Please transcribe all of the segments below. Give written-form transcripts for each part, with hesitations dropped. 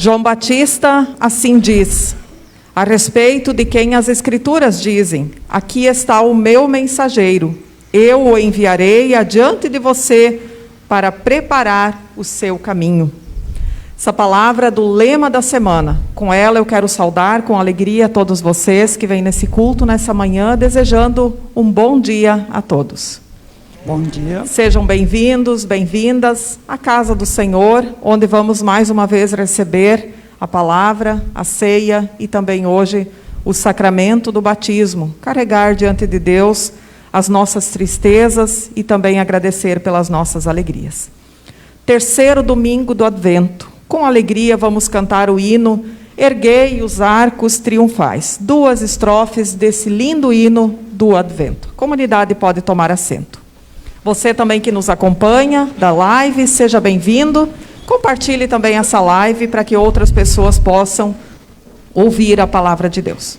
João Batista assim diz, a respeito de quem as Escrituras dizem: aqui está o meu mensageiro, eu o enviarei adiante de você para preparar o seu caminho. Essa palavra do lema da semana. Com ela eu quero saudar com alegria todos vocês que vêm nesse culto nessa manhã, desejando um bom dia a todos. Bom dia. Sejam bem-vindos, bem-vindas à casa do Senhor, onde vamos mais uma vez receber a palavra, a ceia e também hoje o sacramento do batismo. Carregar diante de Deus as nossas tristezas e também agradecer pelas nossas alegrias. Terceiro domingo do Advento. Com alegria vamos cantar o hino Erguei os Arcos Triunfais. 2 estrofes desse lindo hino do Advento. A comunidade pode tomar assento. Você também que nos acompanha da live, seja bem-vindo. Compartilhe também essa live para que outras pessoas possam ouvir a palavra de Deus.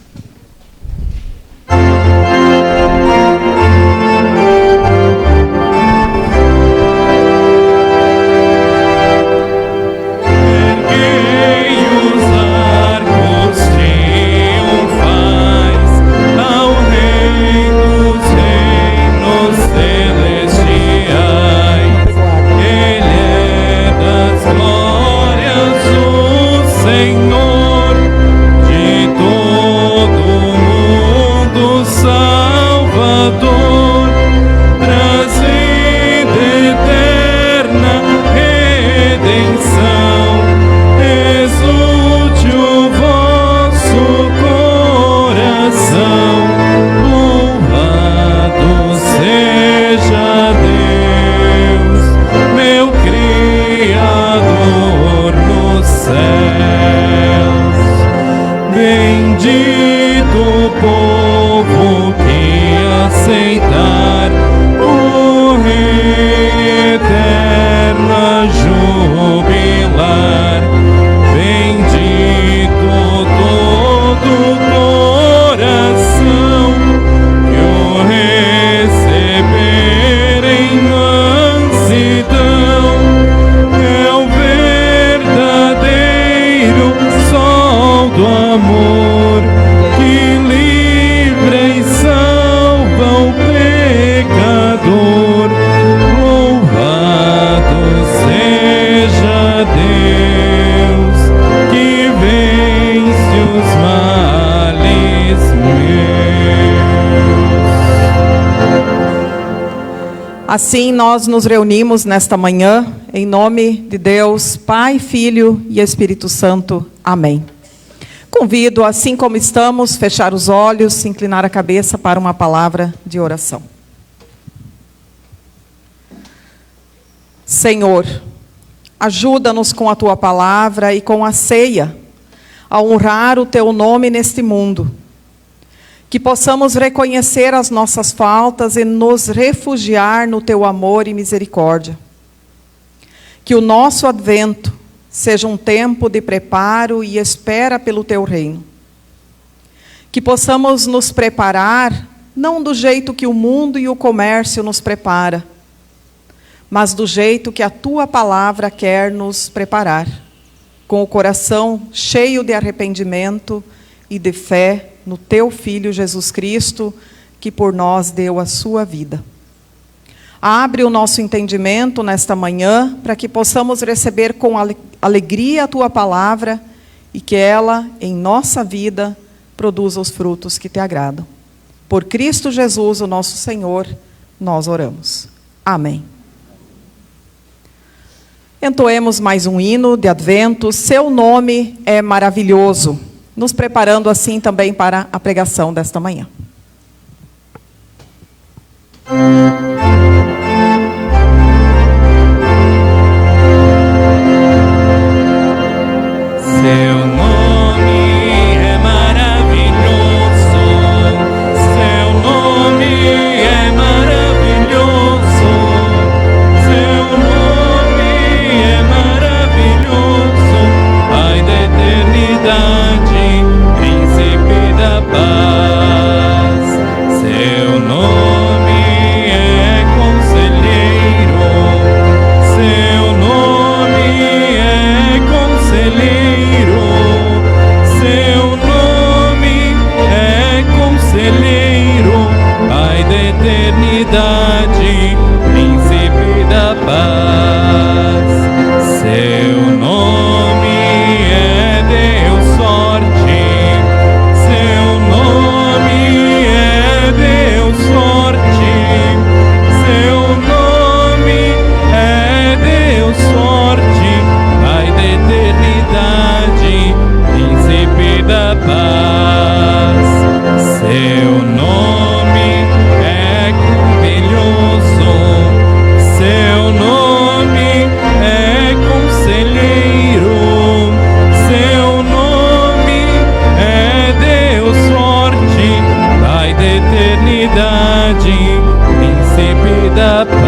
Assim, nós nos reunimos nesta manhã, em nome de Deus, Pai, Filho e Espírito Santo. Amém. Convido, assim como estamos, fechar os olhos, inclinar a cabeça para uma palavra de oração. Senhor, ajuda-nos com a Tua palavra e com a ceia, a honrar o Teu nome neste mundo. Que possamos reconhecer as nossas faltas e nos refugiar no Teu amor e misericórdia. Que o nosso advento seja um tempo de preparo e espera pelo Teu reino. Que possamos nos preparar, não do jeito que o mundo e o comércio nos prepara, mas do jeito que a Tua palavra quer nos preparar, com o coração cheio de arrependimento e de fé no Teu Filho Jesus Cristo, que por nós deu a sua vida. Abre o nosso entendimento nesta manhã, para que possamos receber com alegria a Tua palavra e que ela, em nossa vida, produza os frutos que Te agradam. Por Cristo Jesus, o nosso Senhor, nós oramos. Amém. Entoemos mais um hino de Advento, Seu nome é maravilhoso, nos preparando assim também para a pregação desta manhã. Seu nome é maravilhoso, Seu nome é maravilhoso, Seu nome é maravilhoso, Pai da eternidade, Príncipe da paz. Seu nome é bondade, príncipe da paz.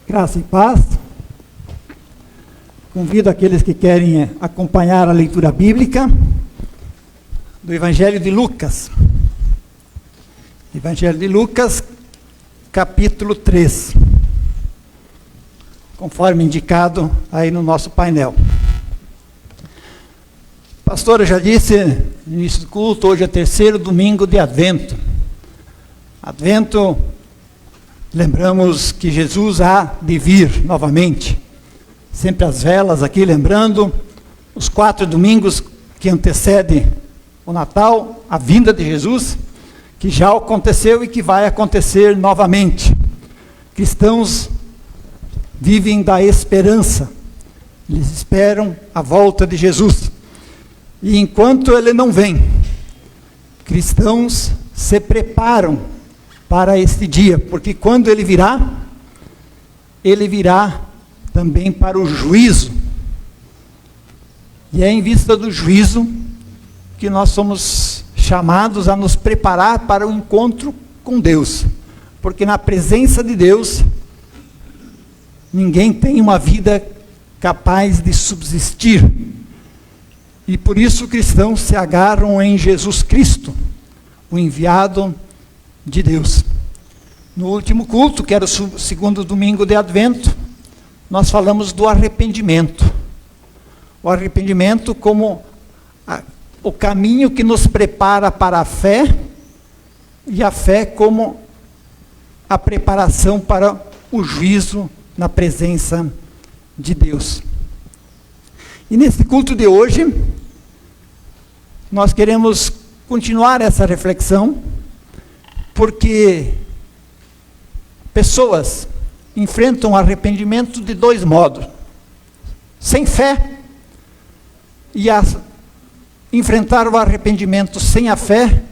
Graça e paz. Convido aqueles que querem acompanhar a leitura bíblica do Evangelho de Lucas. Evangelho de Lucas, capítulo 3. Conforme indicado aí no nosso painel. A pastora já disse no início do culto, hoje é o 3º domingo de Advento. Advento, lembramos que Jesus há de vir novamente. Sempre as velas aqui, lembrando os 4 domingos que antecedem o Natal, a vinda de Jesus, que já aconteceu e que vai acontecer novamente. Cristãos vivem da esperança, eles esperam a volta de Jesus. E enquanto ele não vem, cristãos se preparam para este dia, porque quando ele virá também para o juízo. E é em vista do juízo que nós somos chamados a nos preparar para o encontro com Deus. Porque na presença de Deus, ninguém tem uma vida capaz de subsistir. E por isso cristãos se agarram em Jesus Cristo, o enviado de Deus. No último culto, que era o 2º domingo de Advento, nós falamos do arrependimento. O arrependimento como o caminho que nos prepara para a fé, e a fé como a preparação para o juízo na presença de Deus. E nesse culto de hoje, nós queremos continuar essa reflexão, porque pessoas enfrentam o arrependimento de 2 modos: sem fé, e enfrentar o arrependimento sem a fé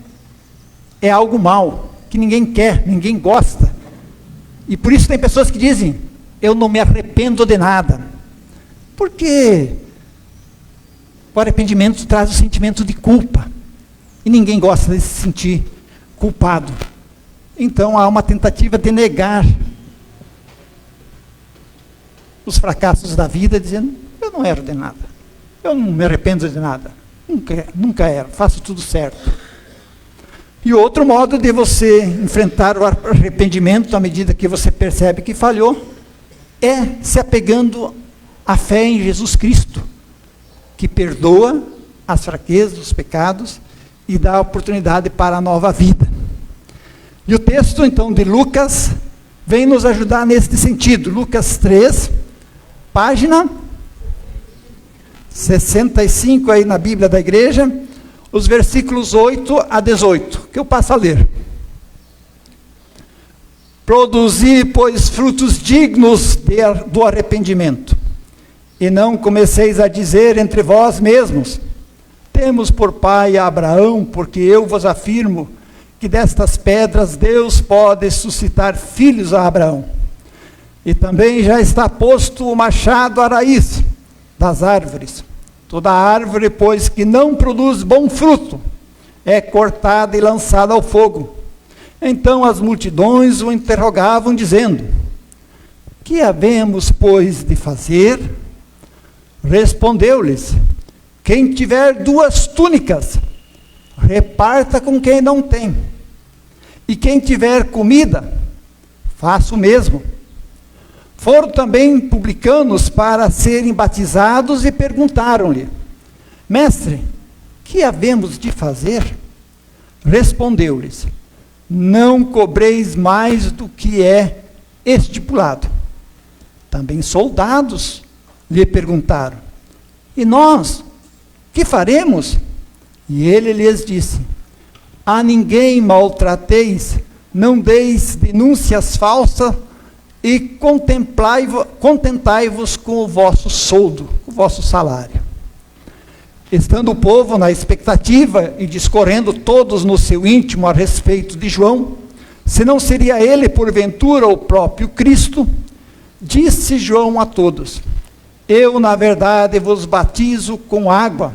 é algo mal, que ninguém quer, ninguém gosta. E por isso tem pessoas que dizem: eu não me arrependo de nada, porque o arrependimento traz o sentimento de culpa, e ninguém gosta de se sentir culpado. Então há uma tentativa de negar os fracassos da vida, dizendo: eu não erro de nada, eu não me arrependo de nada, nunca erro, faço tudo certo. E outro modo de você enfrentar o arrependimento, à medida que você percebe que falhou, é se apegando à fé em Jesus Cristo, que perdoa as fraquezas, os pecados, e dá a oportunidade para a nova vida. E o texto, então, de Lucas, vem nos ajudar nesse sentido. Lucas 3, página 65 aí na Bíblia da Igreja, os versículos 8 a 18, que eu passo a ler. Produzi, pois, frutos dignos do arrependimento, e não comeceis a dizer entre vós mesmos: temos por pai a Abraão, porque eu vos afirmo que destas pedras Deus pode suscitar filhos a Abraão. E também já está posto o machado à raiz das árvores. Toda árvore, pois, que não produz bom fruto, é cortada e lançada ao fogo. Então as multidões o interrogavam, dizendo: que havemos, pois, de fazer? Respondeu-lhes: quem tiver 2 túnicas, reparta com quem não tem. E quem tiver comida, faça o mesmo. Foram também publicanos para serem batizados e perguntaram-lhe: mestre, que havemos de fazer? Respondeu-lhes: não cobreis mais do que é estipulado. Também soldados lhe perguntaram: e nós, que faremos? E ele lhes disse: a ninguém maltrateis, não deis denúncias falsas, e contentai-vos com o vosso soldo, o vosso salário. Estando o povo na expectativa e discorrendo todos no seu íntimo a respeito de João, se não seria ele, porventura, o próprio Cristo, disse João a todos: eu, na verdade, vos batizo com água,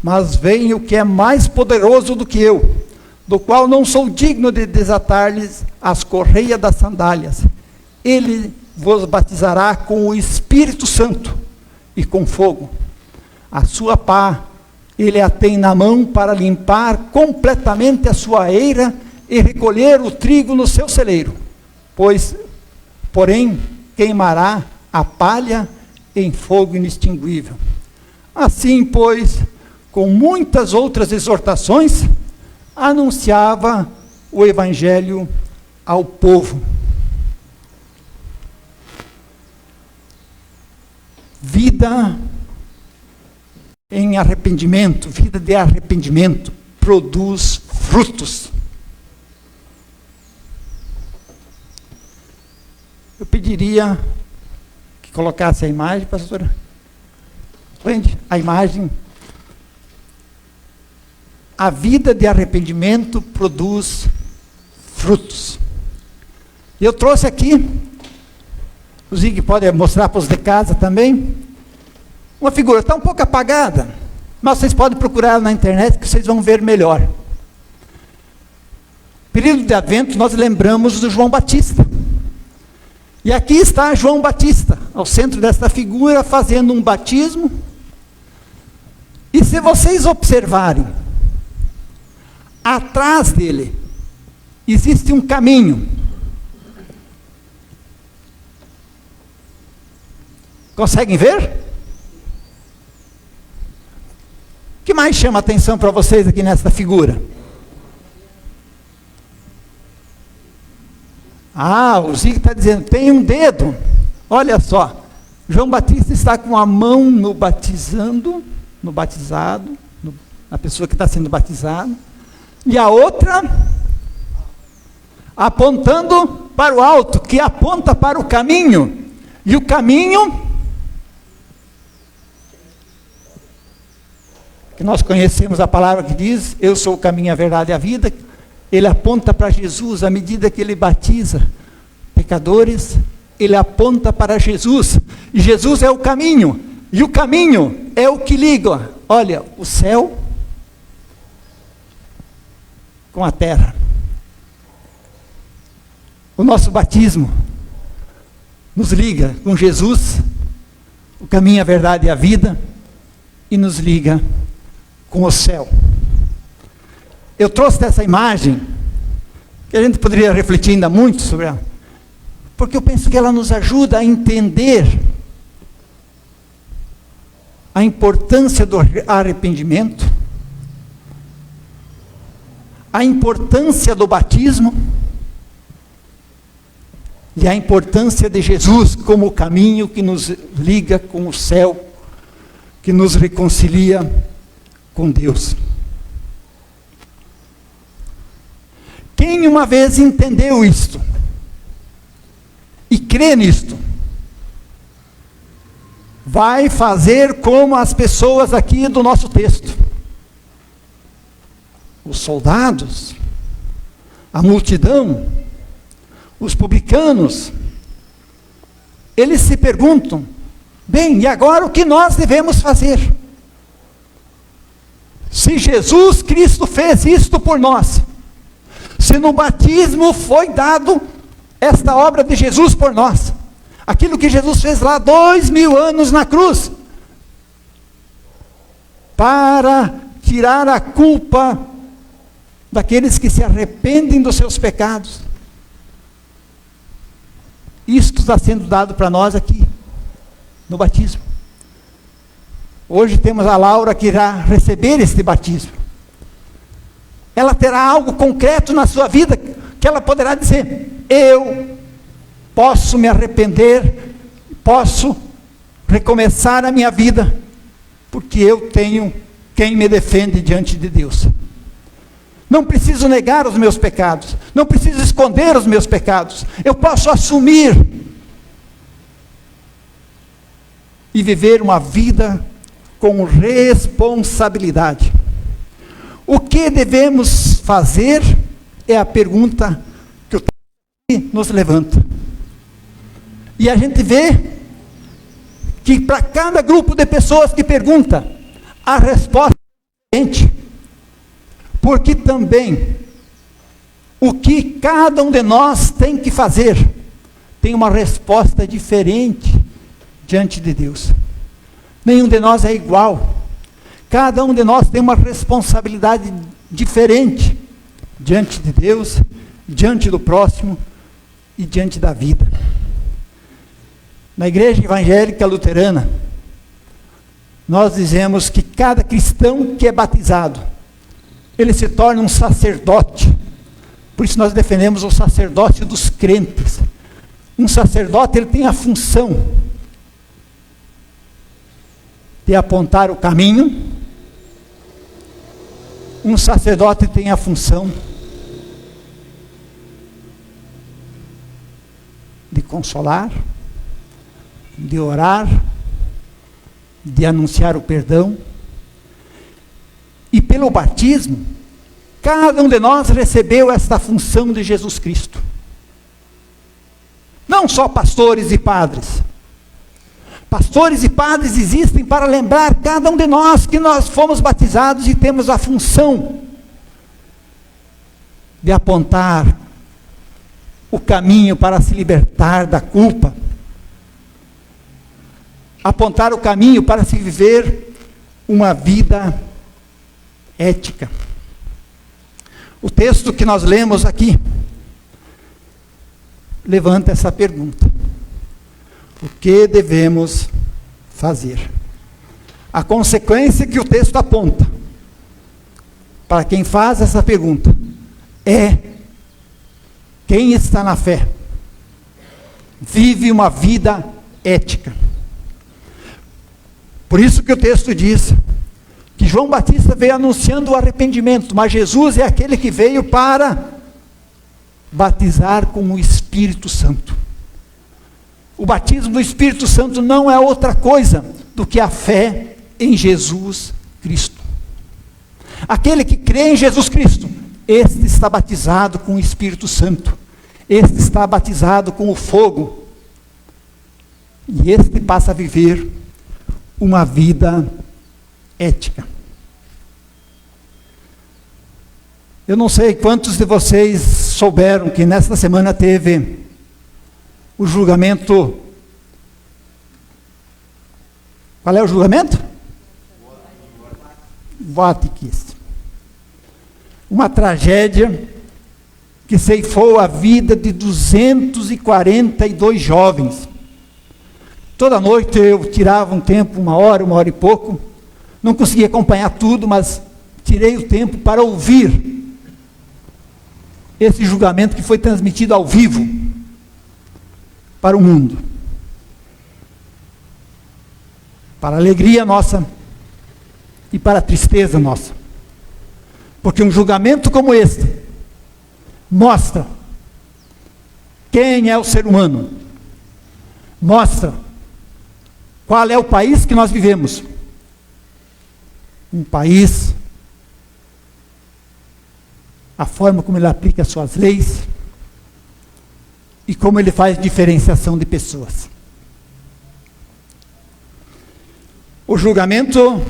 mas vem o que é mais poderoso do que eu, do qual não sou digno de desatar-lhes as correias das sandálias. Ele vos batizará com o Espírito Santo e com fogo. A sua pá ele a tem na mão para limpar completamente a sua eira e recolher o trigo no seu celeiro, porém queimará a palha em fogo inextinguível. Assim, pois, com muitas outras exortações, anunciava o Evangelho ao povo. Vida em arrependimento, vida de arrependimento, produz frutos. Eu pediria que colocasse a imagem, pastora. Prende a imagem. A vida de arrependimento produz frutos. E eu trouxe aqui, o Zig pode mostrar para os de casa também, uma figura, está um pouco apagada, mas vocês podem procurar na internet que vocês vão ver melhor. Período de Advento, nós lembramos do João Batista. E aqui está João Batista, ao centro desta figura, fazendo um batismo. E se vocês observarem, atrás dele existe um caminho. Conseguem ver? O que mais chama a atenção para vocês aqui nesta figura? O Zig está dizendo, tem um dedo. Olha só, João Batista está com a mão no batizado, na pessoa que está sendo batizada, e a outra apontando para o alto, que aponta para o caminho. E o caminho que nós conhecemos, a palavra que diz, eu sou o caminho, a verdade e a vida, ele aponta para Jesus. À medida que ele batiza pecadores, ele aponta para Jesus, e Jesus é o caminho, e o caminho é o que liga, olha, o céu com a terra. O nosso batismo nos liga com Jesus, o caminho, a verdade e a vida, e nos liga com o céu. Eu trouxe dessa imagem, que a gente poderia refletir ainda muito sobre ela, porque eu penso que ela nos ajuda a entender a importância do arrependimento, a importância do batismo, e a importância de Jesus como o caminho que nos liga com o céu, que nos reconcilia com Deus. Quem uma vez entendeu isto e crê nisto, vai fazer como as pessoas aqui do nosso texto. Os soldados, a multidão, os publicanos, eles se perguntam, bem, e agora o que nós devemos fazer? Se Jesus Cristo fez isto por nós, se no batismo foi dado esta obra de Jesus por nós, aquilo que Jesus fez lá 2000 anos na cruz, para tirar a culpa daqueles que se arrependem dos seus pecados, isto está sendo dado para nós aqui, no batismo. Hoje temos a Laura que irá receber este batismo. Ela terá algo concreto na sua vida, que ela poderá dizer, eu posso me arrepender, posso recomeçar a minha vida, porque eu tenho quem me defende diante de Deus. Não preciso negar os meus pecados, não preciso esconder os meus pecados, eu posso assumir e viver uma vida com responsabilidade. O que devemos fazer é a pergunta que nos levanta. E a gente vê que para cada grupo de pessoas que pergunta, a resposta é diferente. Porque também o que cada um de nós tem que fazer tem uma resposta diferente diante de Deus. Nenhum de nós é igual. Cada um de nós tem uma responsabilidade diferente diante de Deus, diante do próximo e diante da vida. Na Igreja Evangélica Luterana, nós dizemos que cada cristão que é batizado, ele se torna um sacerdote. Por isso nós defendemos o sacerdócio dos crentes. Um sacerdote, ele tem a função de apontar o caminho. Um sacerdote tem a função de consolar, de orar, de anunciar o perdão. E pelo batismo, cada um de nós recebeu esta função de Jesus Cristo. Não só pastores e padres. Pastores e padres existem para lembrar cada um de nós que nós fomos batizados e temos a função de apontar o caminho para se libertar da culpa, apontar o caminho para se viver uma vida ética. O texto que nós lemos aqui levanta essa pergunta: o que devemos fazer? A consequência que o texto aponta para quem faz essa pergunta é: quem está na fé vive uma vida ética. Por isso que o texto diz que João Batista veio anunciando o arrependimento, mas Jesus é aquele que veio para batizar com o Espírito Santo. O batismo do Espírito Santo não é outra coisa do que a fé em Jesus Cristo. Aquele que crê em Jesus Cristo, este está batizado com o Espírito Santo. Este está batizado com o fogo. E este passa a viver uma vida ética. Eu não sei quantos de vocês souberam que nesta semana teve o julgamento. Qual é o julgamento? Watkins. Uma tragédia que ceifou a vida de 242 jovens. Toda noite eu tirava um tempo, uma hora e pouco. Não consegui acompanhar tudo, mas tirei o tempo para ouvir esse julgamento que foi transmitido ao vivo para o mundo. Para a alegria nossa e para a tristeza nossa. Porque um julgamento como este mostra quem é o ser humano. Mostra qual é o país que nós vivemos. Um país, a forma como ele aplica as suas leis e como ele faz diferenciação de pessoas. O julgamento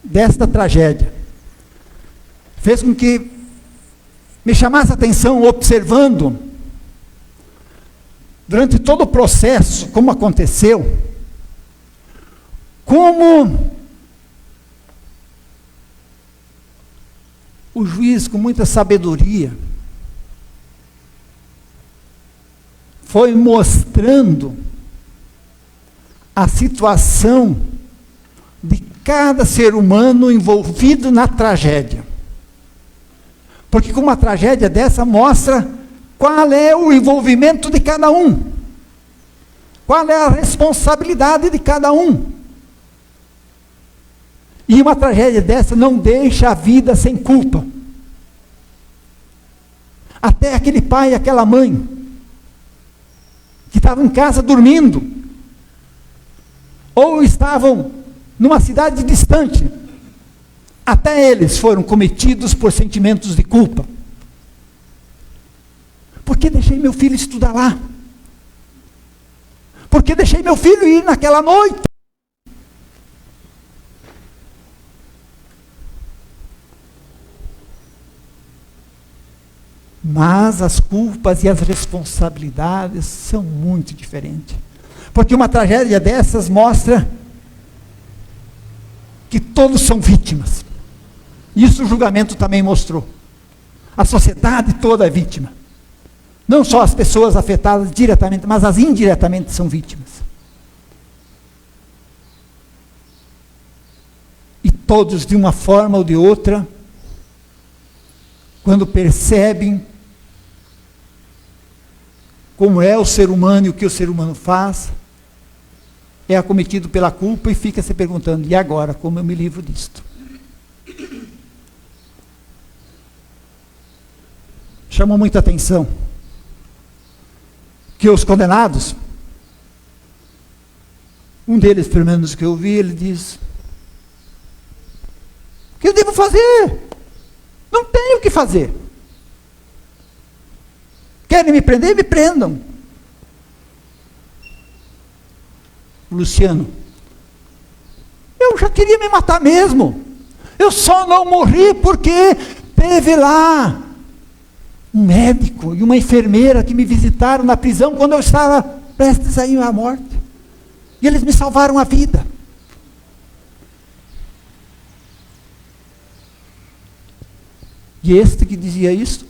desta tragédia fez com que me chamasse a atenção observando durante todo o processo como aconteceu, como o juiz, com muita sabedoria, foi mostrando a situação de cada ser humano envolvido na tragédia. Porque com uma tragédia dessa mostra qual é o envolvimento de cada um, qual é a responsabilidade de cada um. E uma tragédia dessa não deixa a vida sem culpa. Até aquele pai e aquela mãe que estavam em casa dormindo, ou estavam numa cidade distante, até eles foram cometidos por sentimentos de culpa. Por que deixar deixei meu filho estudar lá? Porque deixei meu filho ir naquela noite? Mas as culpas e as responsabilidades são muito diferentes. Porque uma tragédia dessas mostra que todos são vítimas. Isso o julgamento também mostrou. A sociedade toda é vítima. Não só as pessoas afetadas diretamente, mas as indiretamente são vítimas. E todos, de uma forma ou de outra, quando percebem como é o ser humano e o que o ser humano faz, é acometido pela culpa e fica se perguntando, e agora, como eu me livro disto? Chamou muita atenção que os condenados, um deles, pelo menos que eu vi, ele diz, o que eu devo fazer? Não tenho o que fazer. Querem me prender? Me prendam. Luciano, eu já queria me matar mesmo. Eu só não morri porque teve lá um médico e uma enfermeira que me visitaram na prisão quando eu estava prestes a ir à morte. E eles me salvaram a vida. E este que dizia isso,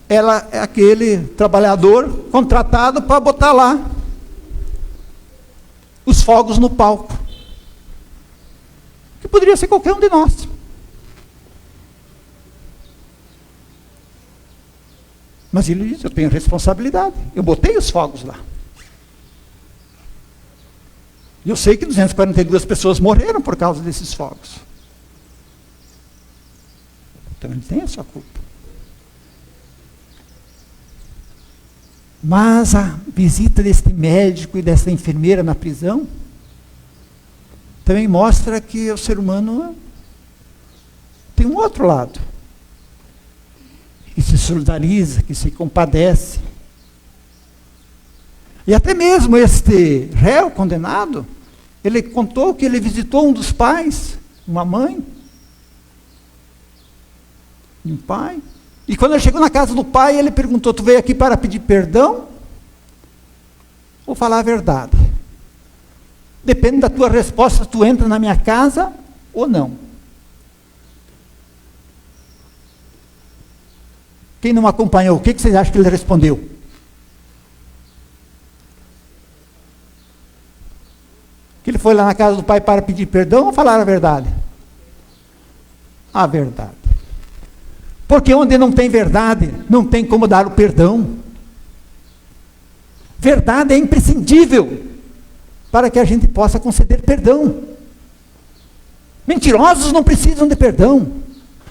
ela é aquele trabalhador contratado para botar lá os fogos no palco. Que poderia ser qualquer um de nós. Mas ele diz, eu tenho responsabilidade. Eu botei os fogos lá. E eu sei que 242 pessoas morreram por causa desses fogos. Então ele tem a sua culpa. Mas a visita deste médico e dessa enfermeira na prisão também mostra que o ser humano tem um outro lado. Que se solidariza, que se compadece. E até mesmo este réu condenado, ele contou que ele visitou um dos pais, uma mãe, um pai. E quando ele chegou na casa do pai, ele perguntou, tu veio aqui para pedir perdão? Ou falar a verdade? Depende da tua resposta, tu entra na minha casa ou não. Quem não acompanhou, o que vocês acham que ele respondeu? Que ele foi lá na casa do pai para pedir perdão ou falar a verdade? A verdade. Porque onde não tem verdade, não tem como dar o perdão. Verdade é imprescindível para que a gente possa conceder perdão. Mentirosos não precisam de perdão.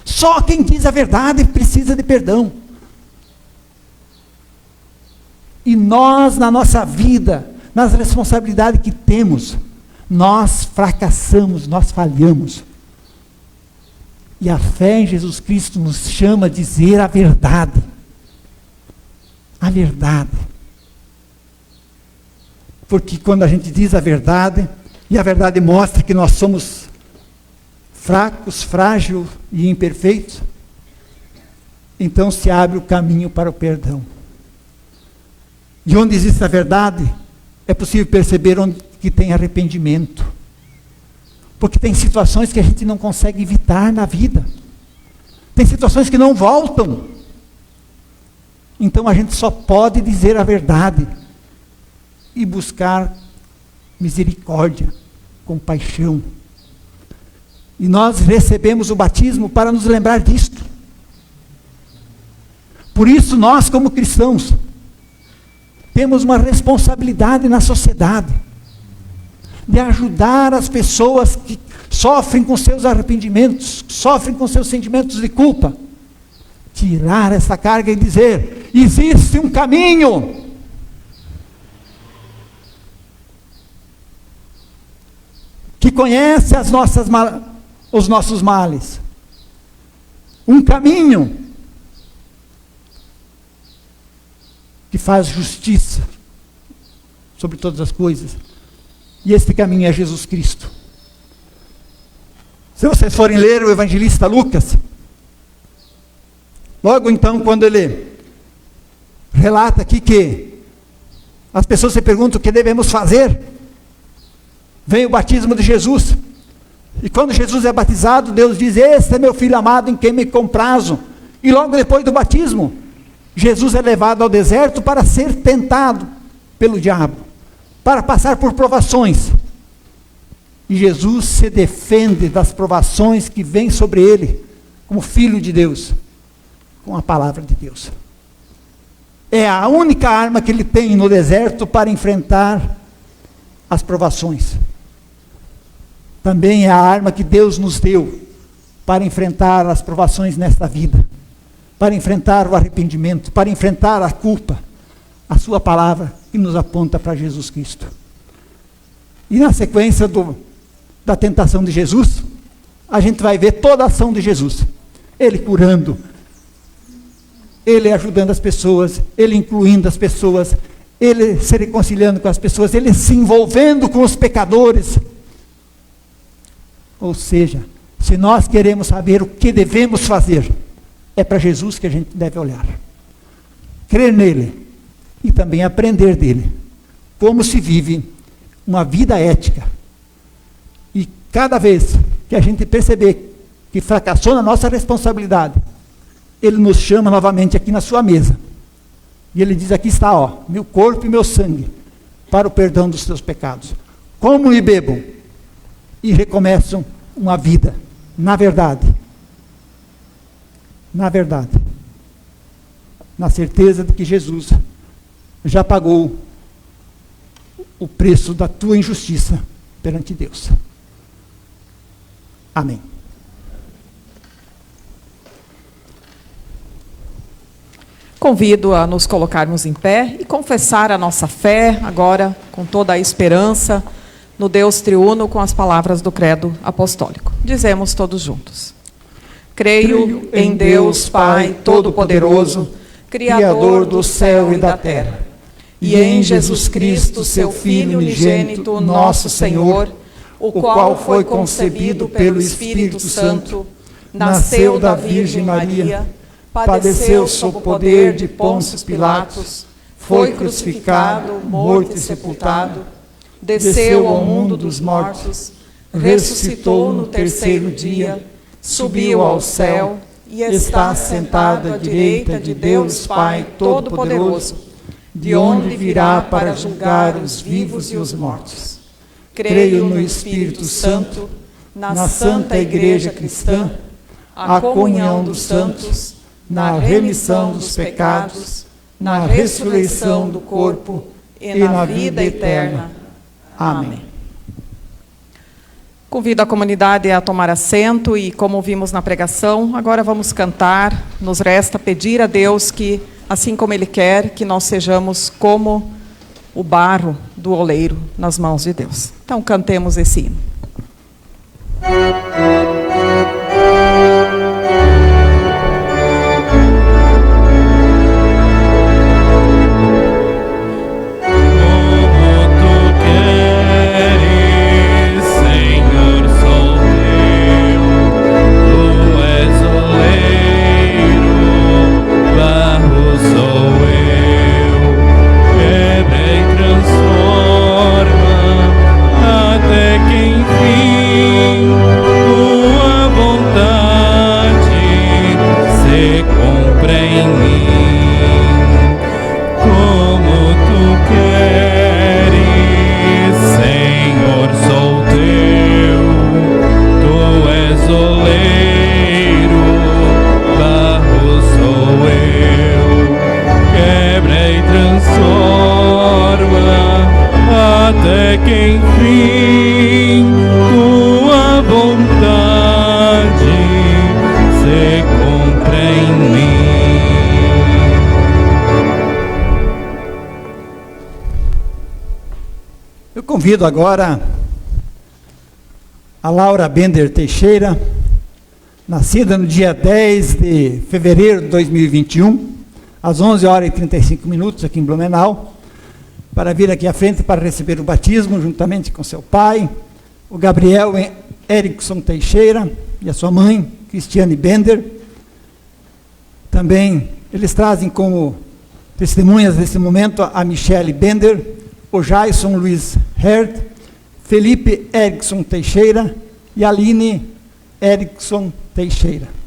Só quem diz a verdade precisa de perdão. E nós, na nossa vida, nas responsabilidades que temos, nós fracassamos, nós falhamos. E a fé em Jesus Cristo nos chama a dizer a verdade. A verdade. Porque quando a gente diz a verdade, e a verdade mostra que nós somos fracos, frágeis e imperfeitos, então se abre o caminho para o perdão. E onde existe a verdade, é possível perceber onde que tem arrependimento. Porque tem situações que a gente não consegue evitar na vida. Tem situações que não voltam. Então a gente só pode dizer a verdade e buscar misericórdia, compaixão. E nós recebemos o batismo para nos lembrar disto. Por isso nós, como cristãos, temos uma responsabilidade na sociedade de ajudar as pessoas que sofrem com seus arrependimentos, sofrem com seus sentimentos de culpa, tirar essa carga e dizer, existe um caminho. Que conhece os nossos males. Um caminho que faz justiça sobre todas as coisas. E esse caminho é Jesus Cristo. Se vocês forem ler o evangelista Lucas, logo então, quando ele relata aqui que as pessoas se perguntam o que devemos fazer, vem o batismo de Jesus. E quando Jesus é batizado, Deus diz: "Este é meu filho amado em quem me comprazo." E logo depois do batismo, Jesus é levado ao deserto para ser tentado pelo diabo, para passar por provações. E Jesus se defende das provações que vêm sobre ele, como filho de Deus, com a palavra de Deus. É a única arma que ele tem no deserto para enfrentar as provações. Também é a arma que Deus nos deu para enfrentar as provações nesta vida, para enfrentar o arrependimento, para enfrentar a culpa, a sua palavra que nos aponta para Jesus Cristo. E na sequência da tentação de Jesus, a gente vai ver toda a ação de Jesus. Ele curando, ele ajudando as pessoas, ele incluindo as pessoas, ele se reconciliando com as pessoas, ele se envolvendo com os pecadores. Ou seja, se nós queremos saber o que devemos fazer, é para Jesus que a gente deve olhar. Crer nele e também aprender dele. Como se vive uma vida ética. E cada vez que a gente perceber que fracassou na nossa responsabilidade, ele nos chama novamente aqui na sua mesa. E ele diz: "Aqui está, ó, meu corpo e meu sangue, para o perdão dos teus pecados. Comam e bebam." E recomeçam uma vida, na verdade, na certeza de que Jesus já pagou o preço da tua injustiça perante Deus. Amém. Convido a nos colocarmos em pé e confessar a nossa fé, agora com toda a esperança, no Deus triuno, com as palavras do credo apostólico. Dizemos todos juntos: creio em Deus Pai Todo-Poderoso, Criador do céu e da terra, e em Jesus Cristo, seu Filho unigênito, nosso Senhor, o qual foi concebido pelo Espírito Santo, nasceu da Virgem Maria, padeceu sob o poder de Pôncio Pilatos, foi crucificado, morto e sepultado, desceu ao mundo dos mortos, ressuscitou no terceiro dia, subiu ao céu e está sentado à direita de Deus Pai Todo-Poderoso, de onde virá para julgar os vivos e os mortos. Creio no Espírito Santo, na Santa Igreja Cristã, a comunhão dos santos, na remissão dos pecados, na ressurreição do corpo e na vida eterna. Amém. Convido a comunidade a tomar assento e, como vimos na pregação, agora vamos cantar. Nos resta pedir a Deus que, assim como Ele quer, que nós sejamos como o barro do oleiro nas mãos de Deus. Então, cantemos esse hino. Convido agora a Laura Bender Teixeira, nascida no dia 10 de fevereiro de 2021, às 11h35 aqui em Blumenau, para vir aqui à frente para receber o batismo juntamente com seu pai, o Gabriel Erickson Teixeira e a sua mãe, Cristiane Bender. Também eles trazem como testemunhas nesse momento a Michele Bender, o Jason Luiz Herd, Felipe Erickson Teixeira e a Aline Erickson Teixeira.